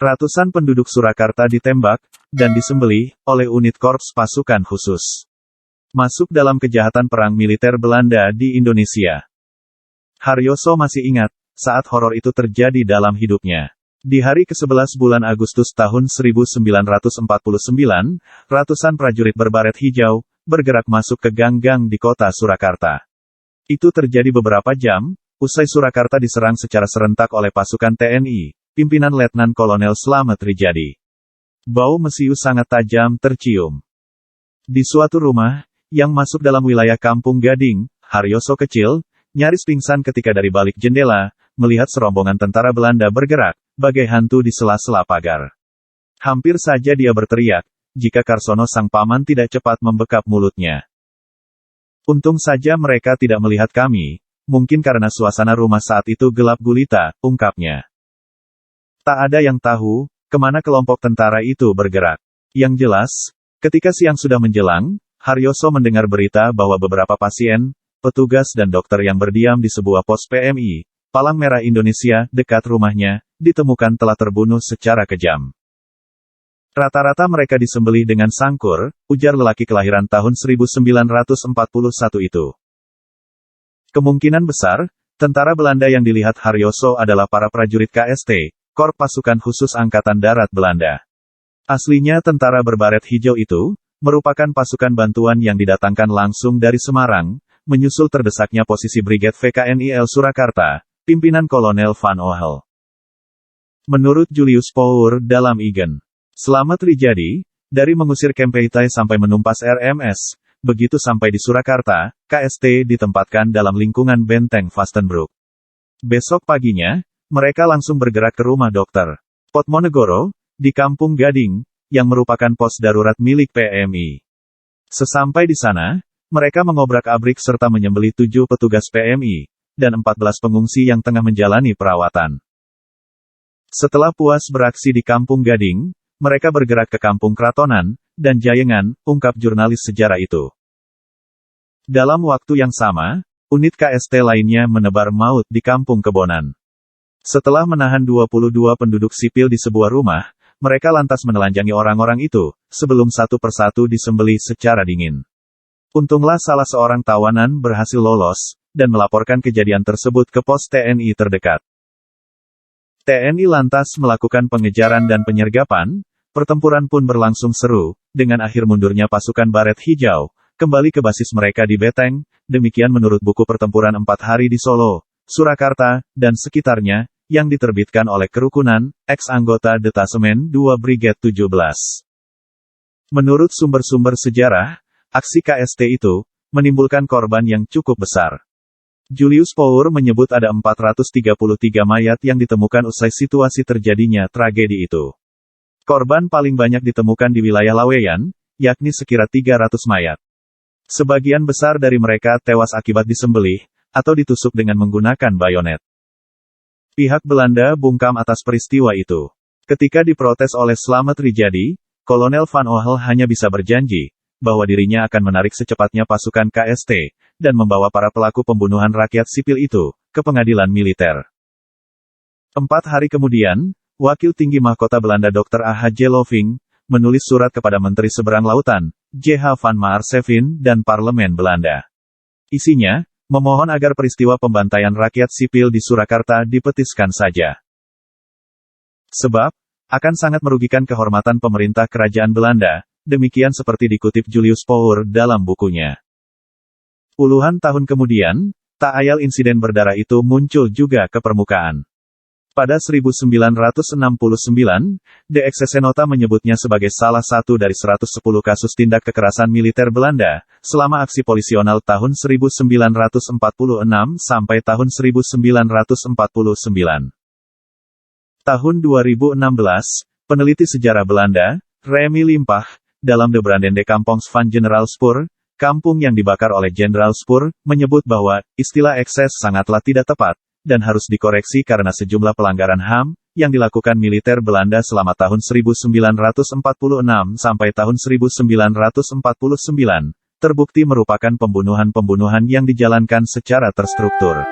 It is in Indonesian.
Ratusan penduduk Surakarta ditembak dan disembelih oleh unit korps pasukan khusus. Masuk dalam kejahatan perang militer Belanda di Indonesia. Haryoso masih ingat saat horor itu terjadi dalam hidupnya. Di hari ke-11 bulan Agustus tahun 1949, ratusan prajurit berbaret hijau bergerak masuk ke gang-gang di kota Surakarta. Itu terjadi beberapa jam usai Surakarta diserang secara serentak oleh pasukan TNI, pimpinan Letnan Kolonel Slamet Rijadi. Bau mesiu sangat tajam tercium. Di suatu rumah yang masuk dalam wilayah Kampung Gading, Haryoso kecil, nyaris pingsan ketika dari balik jendela, melihat serombongan tentara Belanda bergerak, bagai hantu di sela-sela pagar. Hampir saja dia berteriak, jika Karsono sang paman tidak cepat membekap mulutnya. Untung saja mereka tidak melihat kami, mungkin karena suasana rumah saat itu gelap gulita, ungkapnya. Tak ada yang tahu, kemana kelompok tentara itu bergerak. Yang jelas, ketika siang sudah menjelang, Haryoso mendengar berita bahwa beberapa pasien, petugas dan dokter yang berdiam di sebuah pos PMI, Palang Merah Indonesia, dekat rumahnya, ditemukan telah terbunuh secara kejam. Rata-rata mereka disembelih dengan sangkur, ujar lelaki kelahiran tahun 1941 itu. Kemungkinan besar, tentara Belanda yang dilihat Haryoso adalah para prajurit KST, Korps Pasukan Khusus Angkatan Darat Belanda. Aslinya tentara berbaret hijau itu, merupakan pasukan bantuan yang didatangkan langsung dari Semarang, menyusul terdesaknya posisi Brigade VKNIL Surakarta, pimpinan Kolonel Van Ohel. Menurut Julius Power dalam Igen, Slamet Rijadi, dari mengusir Kempeitai sampai menumpas RMS, begitu sampai di Surakarta, KST ditempatkan dalam lingkungan benteng Vastenburg. Besok paginya, mereka langsung bergerak ke rumah Dr. Potmonegoro, di Kampung Gading, yang merupakan pos darurat milik PMI. Sesampai di sana, mereka mengobrak-abrik serta menyembelih 7 petugas PMI, dan 14 pengungsi yang tengah menjalani perawatan. Setelah puas beraksi di Kampung Gading, mereka bergerak ke Kampung Kratonan, dan Jayengan, ungkap jurnalis sejarah itu. Dalam waktu yang sama, unit KST lainnya menebar maut di Kampung Kebonan. Setelah menahan 22 penduduk sipil di sebuah rumah, mereka lantas menelanjangi orang-orang itu, sebelum satu persatu disembelih secara dingin. Untunglah salah seorang tawanan berhasil lolos, dan melaporkan kejadian tersebut ke pos TNI terdekat. TNI lantas melakukan pengejaran dan penyergapan, pertempuran pun berlangsung seru, dengan akhir mundurnya pasukan baret hijau, kembali ke basis mereka di Beteng, demikian menurut buku pertempuran 4 hari di Solo, Surakarta, dan sekitarnya, yang diterbitkan oleh Kerukunan, ex-anggota Detasemen 2 Brigade 17. Menurut sumber-sumber sejarah, aksi KST itu, menimbulkan korban yang cukup besar. Julius Power menyebut ada 433 mayat yang ditemukan usai situasi terjadinya tragedi itu. Korban paling banyak ditemukan di wilayah Laweyan, yakni sekira 300 mayat. Sebagian besar dari mereka tewas akibat disembelih, atau ditusuk dengan menggunakan bayonet. Pihak Belanda bungkam atas peristiwa itu. Ketika diprotes oleh Slamet Rijadi, Kolonel Van Ohel hanya bisa berjanji, bahwa dirinya akan menarik secepatnya pasukan KST, dan membawa para pelaku pembunuhan rakyat sipil itu, ke pengadilan militer. 4 hari kemudian, Wakil Tinggi Mahkota Belanda Dr. A.H.J. Loving, menulis surat kepada Menteri Seberang Lautan, J.H. van Maarsevin dan Parlemen Belanda. Isinya, memohon agar peristiwa pembantaian rakyat sipil di Surakarta dipetiskan saja. Sebab, akan sangat merugikan kehormatan pemerintah kerajaan Belanda, demikian seperti dikutip Julius Power dalam bukunya. Puluhan tahun kemudian, tak ayal insiden berdarah itu muncul juga ke permukaan. Pada 1969, De Exesenota menyebutnya sebagai salah satu dari 110 kasus tindak kekerasan militer Belanda, selama aksi polisional tahun 1946 sampai tahun 1949. Tahun 2016, peneliti sejarah Belanda, Remy Limpach, dalam De Brandende Kampongs van General Spoor, kampung yang dibakar oleh Jenderal Spoor, menyebut bahwa istilah ekses sangatlah tidak tepat, dan harus dikoreksi karena sejumlah pelanggaran HAM, yang dilakukan militer Belanda selama tahun 1946 sampai tahun 1949, terbukti merupakan pembunuhan-pembunuhan yang dijalankan secara terstruktur.